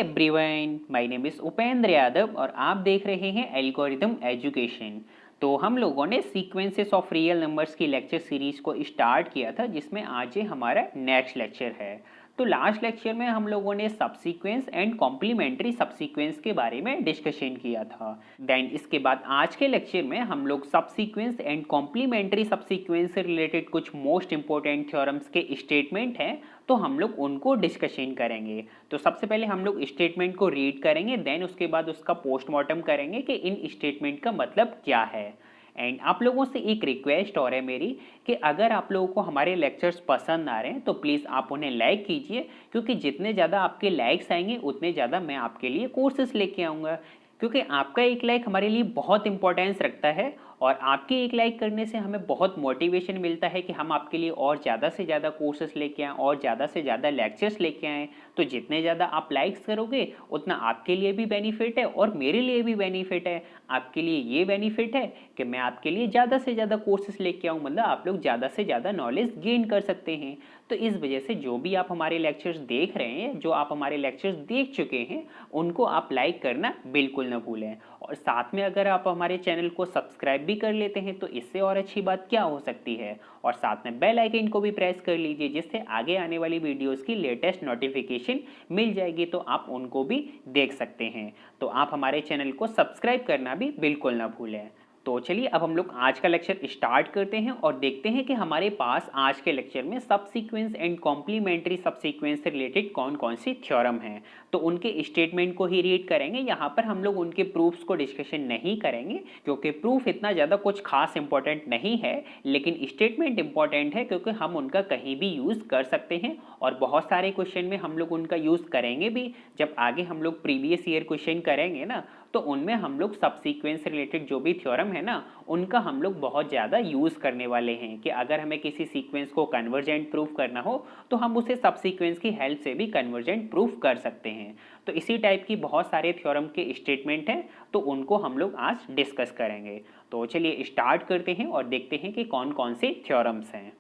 Everyone, my name is Upendra Yadav और आप देख रहे हैं एल्गोरिथम एजुकेशन। तो हम लोगों ने सीक्वेंसेस ऑफ रियल नंबर्स की लेक्चर सीरीज को स्टार्ट किया था, जिसमें आज ये हमारा नेक्स्ट लेक्चर है। तो लास्ट लेक्चर में हम लोगों ने सबसीक्वेंस एंड कॉम्प्लीमेंट्री सबसीक्वेंस के बारे में डिस्कशन किया था। देन इसके बाद आज के लेक्चर में हम लोग सबसीक्वेंस एंड कॉम्प्लीमेंट्री सबसीक्वेंस से रिलेटेड कुछ मोस्ट इंपॉर्टेंट थ्योरम्स के स्टेटमेंट हैं, तो हम लोग उनको डिस्कशन करेंगे। तो सबसे पहले हम लोग स्टेटमेंट को रीड करेंगे, देन उसके बाद उसका पोस्टमार्टम करेंगे कि इन स्टेटमेंट का मतलब क्या है। एंड आप लोगों से एक रिक्वेस्ट और है मेरी कि अगर आप लोगों को हमारे लेक्चर्स पसंद आ रहे हैं तो प्लीज़ आप उन्हें लाइक कीजिए, क्योंकि जितने ज़्यादा आपके लाइक्स आएंगे उतने ज़्यादा मैं आपके लिए कोर्सेस लेके आऊँगा। क्योंकि आपका एक लाइक हमारे लिए बहुत इंपॉर्टेंस रखता है और आपके एक लाइक करने से हमें बहुत मोटिवेशन मिलता है कि हम आपके लिए और ज़्यादा से ज़्यादा कोर्सेस लेके आएँ और ज़्यादा से ज़्यादा लेक्चर्स लेके आएँ। तो जितने ज़्यादा आप लाइक्स करोगे उतना आपके लिए भी बेनिफिट है और मेरे लिए भी बेनिफिट है। आपके लिए ये बेनिफिट है कि मैं आपके लिए ज़्यादा से ज़्यादा कोर्सेस लेके आऊँ, मतलब आप लोग ज़्यादा से ज़्यादा नॉलेज गेन कर सकते हैं। तो इस वजह से जो भी आप हमारे लेक्चर्स देख रहे हैं, जो आप हमारे लेक्चर्स देख चुके हैं, उनको आप लाइक करना बिल्कुल ना भूलें। और साथ में अगर आप हमारे चैनल को सब्सक्राइब भी कर लेते हैं तो इससे और अच्छी बात क्या हो सकती है। और साथ में बेल आइकन को भी प्रेस कर लीजिए, जिससे आगे आने वाली वीडियोस की लेटेस्ट नोटिफिकेशन मिल जाएगी, तो आप उनको भी देख सकते हैं। तो आप हमारे चैनल को सब्सक्राइब करना भी बिल्कुल ना भूलें। तो चलिए अब हम लोग आज का लेक्चर स्टार्ट करते हैं और देखते हैं कि हमारे पास आज के लेक्चर में सबसीक्वेंस एंड कॉम्प्लीमेंट्री सबसीक्वेंस से रिलेटेड कौन कौन सी थ्योरम हैं। तो उनके स्टेटमेंट को ही रीड करेंगे। यहाँ पर हम लोग उनके प्रूफ्स को डिस्कशन नहीं करेंगे, क्योंकि प्रूफ इतना ज़्यादा कुछ खास इंपॉर्टेंट नहीं है, लेकिन स्टेटमेंट इंपॉर्टेंट है क्योंकि हम उनका कहीं भी यूज़ कर सकते हैं और बहुत सारे क्वेश्चन में हम लोग उनका यूज़ करेंगे भी। जब आगे हम लोग प्रीवियस ईयर क्वेश्चन करेंगे ना, तो उनमें हम लोग सबसीक्वेंस से रिलेटेड जो भी थ्योरम है ना, उनका हम लोग बहुत ज़्यादा यूज़ करने वाले हैं कि अगर हमें किसी सीक्वेंस को कन्वर्जेंट प्रूफ करना हो तो हम उसे सबसीक्वेंस की हेल्प से भी कन्वर्जेंट प्रूफ कर सकते हैं। तो इसी टाइप की बहुत सारे थ्योरम के स्टेटमेंट हैं, तो उनको हम लोग आज डिस्कस करेंगे। तो चलिए स्टार्ट करते हैं और देखते हैं कि कौन कौन से थ्योरम्स हैं।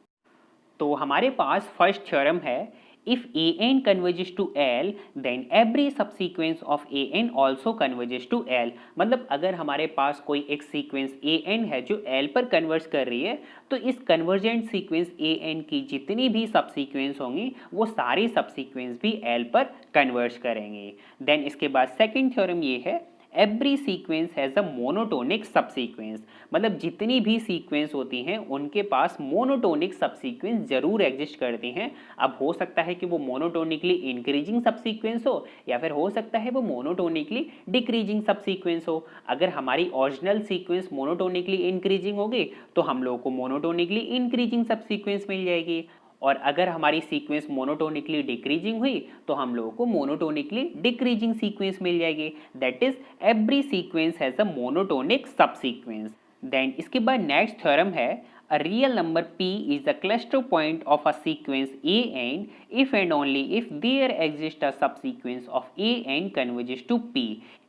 तो हमारे पास फर्स्ट थ्योरम है, if an converges to L then every subsequence of an also converges to L। मतलब अगर हमारे पास कोई एक सीक्वेंस an है जो L पर कन्वर्ज कर रही है, तो इस कन्वर्जेंट सीक्वेंस an की जितनी भी सबसीक्वेंस होंगी वो सारी सबसीक्वेंस भी L पर कन्वर्ज करेंगे। देन इसके बाद सेकंड थ्योरम ये है, every sequence has a monotonic subsequence. मतलब जितनी भी सीक्वेंस होती हैं उनके पास मोनोटोनिक सबसीक्वेंस जरूर एग्जिस्ट करती हैं। अब हो सकता है कि वो मोनोटोनिकली इंक्रीजिंग सबसीक्वेंस हो या फिर हो सकता है वो मोनोटोनिकली डिक्रीजिंग सबसीक्वेंस हो। अगर हमारी ओरिजिनल सीक्वेंस मोनोटोनिकली इंक्रीजिंग होगी तो हम लोगों को मोनोटोनिकली इंक्रीजिंग सबसीक्वेंस मिल जाएगी, और अगर हमारी सीक्वेंस मोनोटोनिकली डिक्रीजिंग हुई तो हम लोगों को मोनोटोनिकली डिक्रीजिंग सीक्वेंस मिल जाएगी। That is every sequence has a monotonic subsequence. Then इसके बाद नेक्स्ट थ्योरम है, a real number p is the cluster point of a sequence a n if and only if there exists a subsequence of a n converges to p।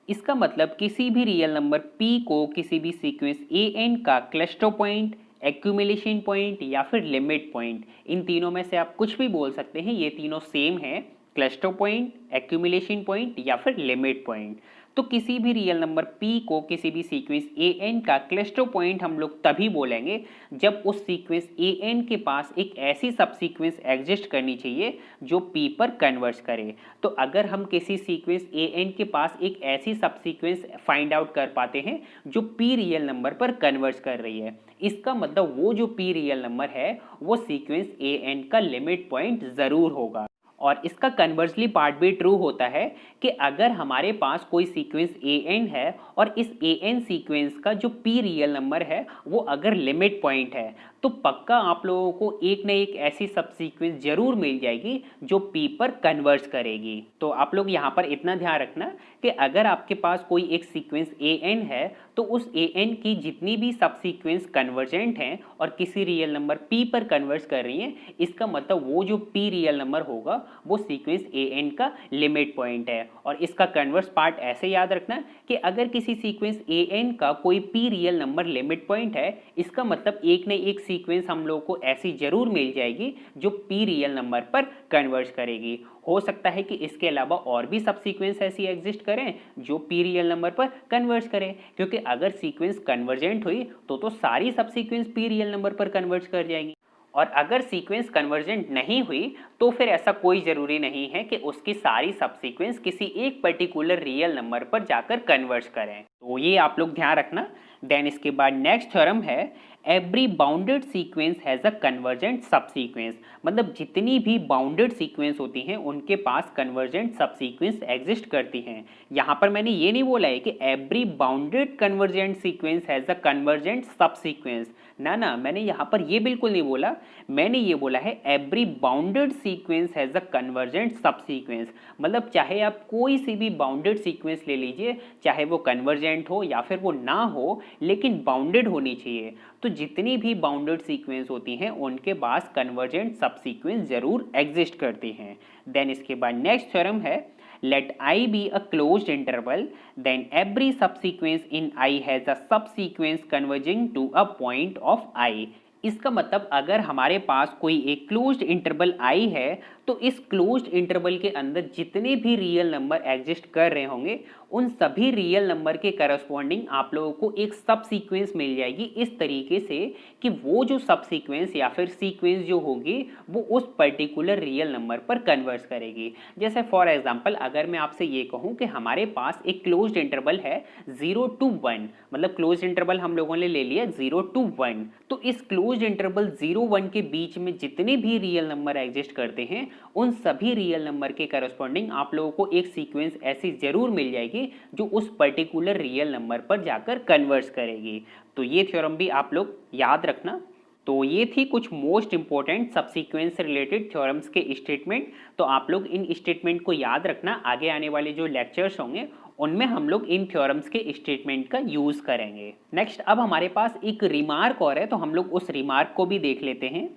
इसका मतलब किसी भी real number p को किसी भी sequence a n का cluster point, accumulation point या फिर लिमिट पॉइंट, इन तीनों में से आप कुछ भी बोल सकते हैं, ये तीनों सेम है, क्लस्टर पॉइंट, एक्यूमुलेशन पॉइंट या फिर लिमिट पॉइंट। तो किसी भी रियल नंबर p को किसी भी सीक्वेंस an का क्लस्टर पॉइंट हम लोग तभी बोलेंगे जब उस सीक्वेंस an के पास एक ऐसी सब सीक्वेंस एग्जिस्ट करनी चाहिए जो p पर कन्वर्ज करे। तो अगर हम किसी सीक्वेंस an के पास एक ऐसी सब सीक्वेंस फाइंड आउट कर पाते हैं जो p रियल नंबर पर कन्वर्ज कर रही है, इसका मतलब वो जो p रियल नंबर है वो सीक्वेंस an का लिमिट पॉइंट ज़रूर होगा। और इसका कन्वर्सली पार्ट भी ट्रू होता है कि अगर हमारे पास कोई सीक्वेंस an है और इस an सीक्वेंस का जो p रियल नंबर है वो अगर लिमिट पॉइंट है, तो पक्का आप लोगों को एक न एक ऐसी सब सीक्वेंस जरूर मिल जाएगी जो p पर कन्वर्ज करेगी। तो आप लोग यहाँ पर इतना ध्यान रखना कि अगर आपके पास कोई एक सीक्वेंस an है तो उस an की जितनी भी सब सीक्वेंस कन्वर्जेंट हैं और किसी रियल नंबर p पर कन्वर्ज कर रही हैं, इसका मतलब वो जो p रियल नंबर होगा वो सीक्वेंस ए एन का लिमिट पॉइंट है। और इसका कन्वर्स पार्ट ऐसे याद रखना कि अगर किसी सीक्वेंस ए एन का कोई P real number limit point है, इसका मतलब एक न एक सीक्वेंस हम लोग को ऐसी जरूर मिल जाएगी जो पी रियल नंबर पर कन्वर्ज करेगी। हो सकता है कि इसके अलावा और भी सब सीक्वेंस ऐसी एग्जिस्ट करें जो पी रियल नंबर पर कन्वर्ज करें, क्योंकि अगर सीक्वेंस कन्वर्जेंट हुई तो सारी सब सीक्वेंस पी रियल नंबर पर कन्वर्ज कर जाएंगी। और अगर सीक्वेंस कन्वर्जेंट नहीं हुई तो फिर ऐसा कोई ज़रूरी नहीं है कि उसकी सारी सब सीक्वेंस किसी एक पर्टिकुलर रियल नंबर पर जाकर कन्वर्ज करें। तो ये आप लोग ध्यान रखना। देन इसके बाद नेक्स्ट थ्योरम है every bounded sequence has a convergent सब सीक्वेंस। मतलब जितनी भी बाउंडेड सीक्वेंस होती हैं उनके पास कन्वर्जेंट सब सीक्वेंस एग्जिस्ट करती हैं। यहाँ पर मैंने ये नहीं बोला है कि every bounded convergent sequence has a convergent सब सीक्वेंस। ना, मैंने यहाँ पर ये बिल्कुल नहीं बोला। मैंने ये बोला है every bounded sequence has a convergent सब सीक्वेंस। मतलब चाहे आप कोई सी भी बाउंडेड सीक्वेंस ले लीजिए, चाहे वो कन्वर्जेंट हो या फिर वो ना हो, लेकिन बाउंडेड होनी चाहिए। तो जितनी भी बाउंडेड सीक्वेंस होती हैं उनके पास कन्वर्जेंट सब सीक्वेंस जरूर एग्जिस्ट करती हैं। देन इसके बाद नेक्स्ट थ्योरम है let I be a closed interval then every subsequence in I has a subsequence converging to a point of I। इसका मतलब अगर हमारे पास कोई एक क्लोज्ड इंटरवल I है तो इस क्लोज्ड इंटरवल के अंदर जितने भी रियल नंबर एग्जिस्ट कर रहे होंगे उन सभी रियल नंबर के करस्पॉन्डिंग आप लोगों को एक सब सीक्वेंस मिल जाएगी, इस तरीके से कि वो जो सब सीक्वेंस या फिर सीक्वेंस जो होगी वो उस पर्टिकुलर रियल नंबर पर कन्वर्स करेगी। जैसे फॉर एग्जांपल अगर मैं आपसे ये कहूँ कि हमारे पास एक क्लोज्ड इंटरवल है 0 to 1, मतलब क्लोज्ड इंटरवल हम लोगों ने ले लिया 0 to 1, तो इस क्लोज्ड इंटरवल 0-1 के बीच में जितने भी रियल नंबर एग्जिस्ट करते हैं उन सभी रियल नंबर के करस्पॉन्डिंग आप लोगों को एक सीक्वेंस ऐसी जरूर मिल जाएगी जो उस पर्टिकुलर रियल नंबर पर जाकर कन्वर्स करेगी। तो ये थ्योरम भी आप लोग याद रखना। तो ये थी कुछ मोस्ट इंपॉर्टेंट सबसीक्वेंस से रिलेटेड थ्योरम्स के स्टेटमेंट। तो आप लोग इन स्टेटमेंट को याद रखना, आगे आने वाले जो लेक्चर्स होंगे उनमें हम लोग इन थ्योरम्स के स्टेटमेंट का यूज करेंगे। नेक्स्ट अब हमारे पास एक रिमार्क और है, तो हम लोग उस रिमार्क को भी देख लेते हैं।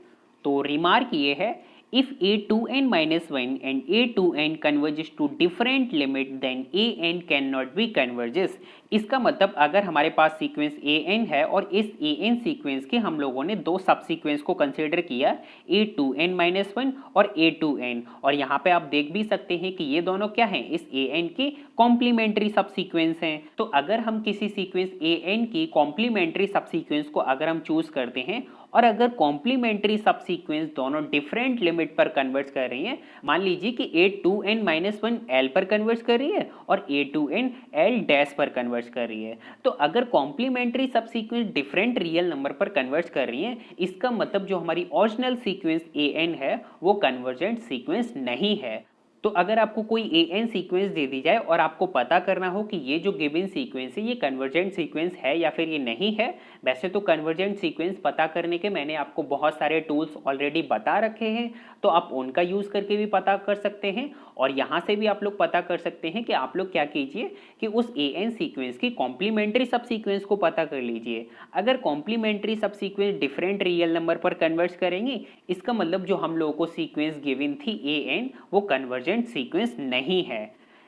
तो रिमार्क ये है if a2n minus 1 and a2n converges to different limit then an cannot be converges। इसका मतलब अगर हमारे पास सीक्वेंस an है और इस an सीक्वेंस के हम लोगों ने दो सब सीक्वेंस को कंसीडर किया a2n minus 1 और a2n, और यहाँ पे आप देख भी सकते हैं कि ये दोनों क्या हैं, इस an के कॉम्प्लीमेंट्री सब सीक्वेंस हैं। तो अगर हम किसी सीक्वेंस an की कॉम्प्लीमेंट्री सब सीक्वेंस को अगर हम चूज करते हैं और अगर कॉम्प्लीमेंट्री सब सीक्वेंस दोनों डिफरेंट लिमिट पर कन्वर्ज कर रही हैं, मान लीजिए कि a2n-1 L पर कन्वर्ज कर रही है और a2n L डैश पर कन्वर्ज कर रही है, तो अगर कॉम्प्लीमेंट्री सब सीक्वेंस डिफरेंट रियल नंबर पर कन्वर्ज कर रही हैं, इसका मतलब जो हमारी ओरिजिनल सीक्वेंस an है वो कन्वर्जेंट सीक्वेंस नहीं है। तो अगर आपको कोई an सीक्वेंस दे दी जाए और आपको पता करना हो कि ये जो गिवन सीक्वेंस है ये कन्वर्जेंट सीक्वेंस है या फिर ये नहीं है, वैसे तो कन्वर्जेंट सीक्वेंस पता करने के मैंने आपको बहुत सारे टूल्स ऑलरेडी बता रखे हैं, तो आप उनका यूज़ करके भी पता कर सकते हैं। और यहाँ से भी आप लोग पता कर सकते हैं कि आप लोग क्या कीजिए कि उस an सीक्वेंस की कॉम्प्लीमेंट्री सब सीक्वेंस को पता कर लीजिए। अगर कॉम्प्लीमेंट्री सब सीक्वेंस डिफरेंट रियल नंबर पर कन्वर्ज करेंगे, इसका मतलब जो हम लोगों को सीक्वेंस गिवन थी an वो कन्वर्जेंट सीक्वेंस नहीं है।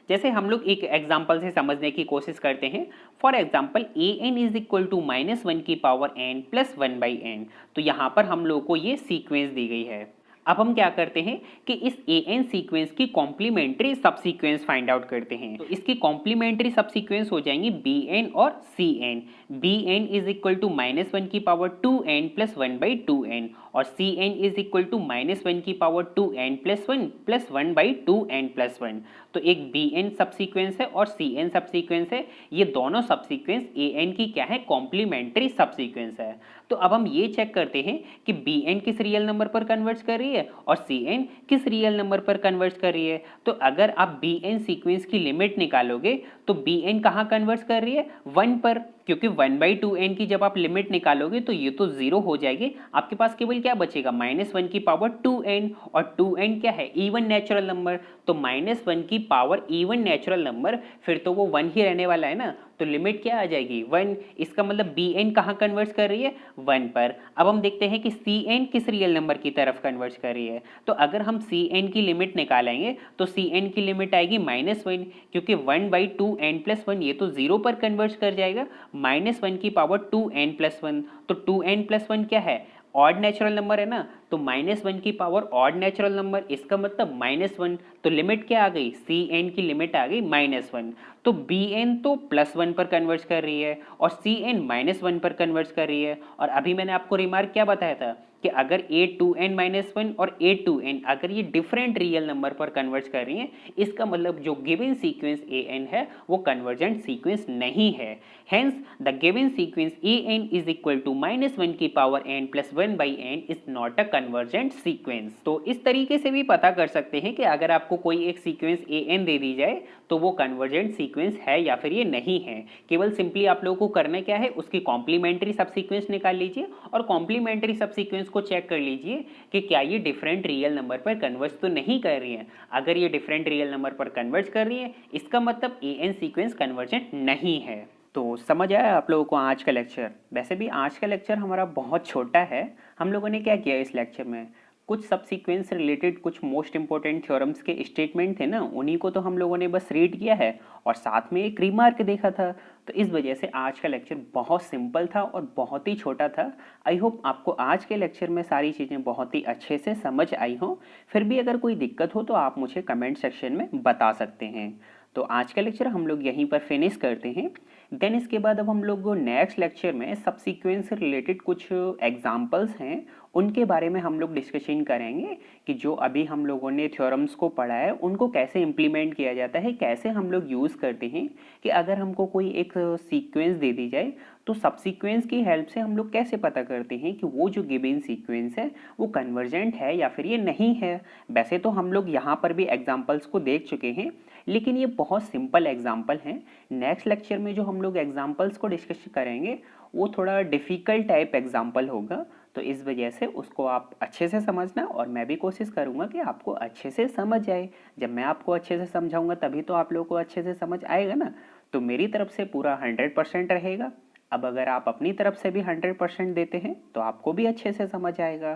जैसे हम लोग एक एग्जाम्पल से समझने की कोशिश करते हैं। For example an is equal to -1 की पावर n प्लस 1/n, तो यहाँ पर हम लोग को ये सीक्वेंस दी गई है। अब हम क्या करते हैं कि इस an सीक्वेंस की कॉम्प्लीमेंट्री सब सीक्वेंस फाइंड आउट करते हैं। तो इसकी कॉम्प्लीमेंट्री सब सीक्वेंस हो जाएंगी bn और cn। bn is equal to -1 की पावर 2n प्लस 1/2n और cn इज इक्वल टू -1 की power 2n plus 1 plus 1/2n plus 1। तो एक bn सब सीक्वेंस है और cn सब सीक्वेंस है, ये दोनों सब सीक्वेंस an की क्या है, कॉम्प्लीमेंट्री सब सीक्वेंस है। तो अब हम ये चेक करते हैं कि bn किस रियल नंबर पर कन्वर्ज कर रही है और cn किस रियल नंबर पर कन्वर्ज कर रही है। तो अगर आप bn सीक्वेंस की लिमिट निकालोगे तो bn कहाँ कन्वर्ज कर रही है, 1 पर, क्योंकि 1/2n की जब आप लिमिट निकालोगे तो ये तो 0 हो जाएगी। आपके पास केवल क्या बचेगा, -1 की पावर 2n, और 2n क्या है, इवन नेचुरल नंबर, तो -1 की पावर इवन नेचुरल नंबर, फिर तो वो 1 ही रहने वाला है ना। तो लिमिट क्या आ जाएगी 1। इसका मतलब बी एन कहाँ कन्वर्ट कर रही है 1 पर। अब हम देखते हैं कि सी एन किस रियल नंबर की तरफ कन्वर्ट कर रही है। तो अगर हम सी एन की लिमिट निकालेंगे तो सी एन की लिमिट आएगी -1, क्योंकि 1/2n+1 ये तो 0 पर कन्वर्ट कर जाएगा। -1 की पावर 2n+1, तो 2n+1 क्या है ऑड नेचुरल नंबर है ना, तो -1 की पावर ऑड नेचुरल नंबर, इसका मतलब -1। तो लिमिट क्या आ गई सी एन की लिमिट आ गई -1। तो बी एन तो +1 पर कन्वर्ट कर रही है और सी एन -1 पर कन्वर्ट कर रही है। और अभी मैंने आपको रिमार्क क्या बताया था कि अगर a2n-1 और a2n अगर ये डिफरेंट रियल नंबर पर कन्वर्ट कर रही हैं, इसका मतलब जो गिवन सीक्वेंस an है वो कन्वर्जेंट सीक्वेंस नहीं है। Hence the given sequence an is equal to -1 की पावर n plus 1/n is not a convergent sequence. तो इस तरीके से भी पता कर सकते हैं कि अगर आपको कोई एक सीक्वेंस an दे दी जाए तो वो कन्वर्जेंट सीक्वेंस है या फिर ये नहीं है। केवल सिंपली आप लोगों को करना क्या है, उसकी कॉम्प्लीमेंट्री सब सीक्वेंस निकाल लीजिए और कॉम्प्लीमेंट्री सब सीक्वेंस को चेक कर लीजिए कि क्या ये डिफरेंट रियल नंबर पर कन्वर्ट तो नहीं कर रही है। अगर ये डिफरेंट रियल नंबर पर कन्वर्ट कर रही है इसका मतलब an सीक्वेंस कन्वर्जेंट नहीं है। तो समझ आया आप लोगों को आज का लेक्चर। वैसे भी आज का लेक्चर हमारा बहुत छोटा है। हम लोगों ने क्या किया इस लेक्चर में, कुछ सब सीक्वेंस रिलेटेड कुछ मोस्ट इंपॉर्टेंट थ्योरम्स के स्टेटमेंट थे ना, उन्हीं को तो हम लोगों ने बस रीड किया है और साथ में एक रिमार्क देखा था। तो इस वजह से आज का लेक्चर बहुत सिंपल था और बहुत ही छोटा था। आई होप आपको आज के लेक्चर में सारी चीज़ें बहुत ही अच्छे से समझ आई हों। फिर भी अगर कोई दिक्कत हो तो आप मुझे कमेंट सेक्शन में बता सकते हैं। तो आज का लेक्चर हम लोग यहीं पर फिनिश करते हैं। देन इसके बाद अब हम लोग नेक्स्ट लेक्चर में सब सीक्वेंस से रिलेटेड कुछ एग्जांपल्स हैं उनके बारे में हम लोग डिस्कशन करेंगे कि जो अभी हम लोगों ने थ्योरम्स को पढ़ा है उनको कैसे इम्प्लीमेंट किया जाता है, कैसे हम लोग यूज़ करते हैं कि अगर हमको कोई एक सीक्वेंस दे दी जाए तो सब सीक्वेंस की हेल्प से हम लोग कैसे पता करते हैं कि वो जो गिवन सीक्वेंस है वो कन्वर्जेंट है या फिर ये नहीं है। वैसे तो हम लोग यहाँ पर भी एग्जाम्पल्स को देख चुके हैं लेकिन ये बहुत सिंपल एग्जाम्पल हैं। नेक्स्ट लेक्चर में जो हम लोग एग्जाम्पल्स को डिस्कस करेंगे वो थोड़ा डिफ़िकल्ट टाइप एग्जाम्पल होगा, तो इस वजह से उसको आप अच्छे से समझना और मैं भी कोशिश करूँगा कि आपको अच्छे से समझ आए। जब मैं आपको अच्छे से समझाऊँगा तभी तो आप लोगों को अच्छे से समझ आएगा ना। तो मेरी तरफ से पूरा 100% रहेगा। अब अगर आप अपनी तरफ से भी 100% देते हैं तो आपको भी अच्छे से समझ आएगा।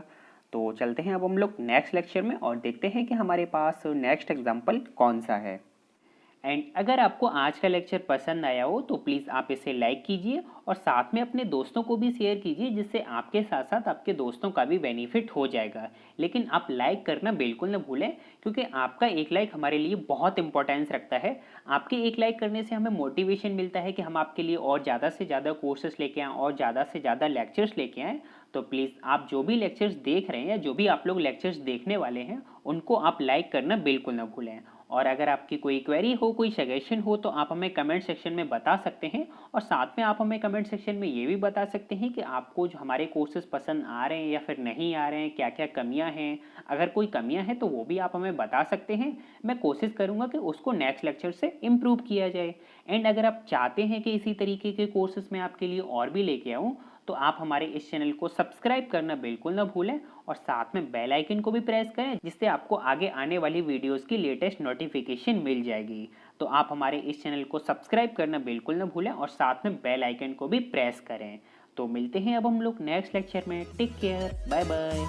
तो चलते हैं अब हम लोग नेक्स्ट लेक्चर में और देखते हैं कि हमारे पास नेक्स्ट एग्जाम्पल कौन सा है। एंड अगर आपको आज का लेक्चर पसंद आया हो तो प्लीज़ आप इसे लाइक कीजिए और साथ में अपने दोस्तों को भी शेयर कीजिए, जिससे आपके साथ साथ आपके दोस्तों का भी बेनिफिट हो जाएगा। लेकिन आप लाइक करना बिल्कुल ना भूलें, क्योंकि आपका एक लाइक हमारे लिए बहुत इंपॉर्टेंस रखता है। आपके एक लाइक करने से हमें मोटिवेशन मिलता है कि हम आपके लिए और ज़्यादा से ज़्यादा कोर्सेस लेके आएँ और ज़्यादा से ज़्यादा लेक्चर्स लेके आएँ। तो प्लीज़ आप जो भी लेक्चर्स देख रहे हैं या जो भी आप लोग लेक्चर्स देखने वाले हैं उनको आप लाइक करना बिल्कुल ना भूलें। और अगर आपकी कोई क्वेरी हो, कोई सजेशन हो तो आप हमें कमेंट सेक्शन में बता सकते हैं। और साथ में आप हमें कमेंट सेक्शन में ये भी बता सकते हैं कि आपको जो हमारे कोर्सेज पसंद आ रहे हैं या फिर नहीं आ रहे हैं, क्या क्या कमियां हैं। अगर कोई कमियां हैं तो वो भी आप हमें बता सकते हैं। मैं कोशिश करूँगा कि उसको नेक्स्ट लेक्चर से इम्प्रूव किया जाए। एंड अगर आप चाहते हैं कि इसी तरीके के कोर्सेज मैं आपके लिए और भी लेके आऊँ तो आप हमारे इस चैनल को सब्सक्राइब करना बिल्कुल ना भूलें और साथ में बेल आइकन को भी प्रेस करें, जिससे आपको आगे आने वाली वीडियोस की लेटेस्ट नोटिफिकेशन मिल जाएगी। तो आप हमारे इस चैनल को सब्सक्राइब करना बिल्कुल ना भूलें और साथ में बेल आइकन को भी प्रेस करें। तो मिलते हैं अब हम लोग नेक्स्ट लेक्चर में। Take care, bye bye.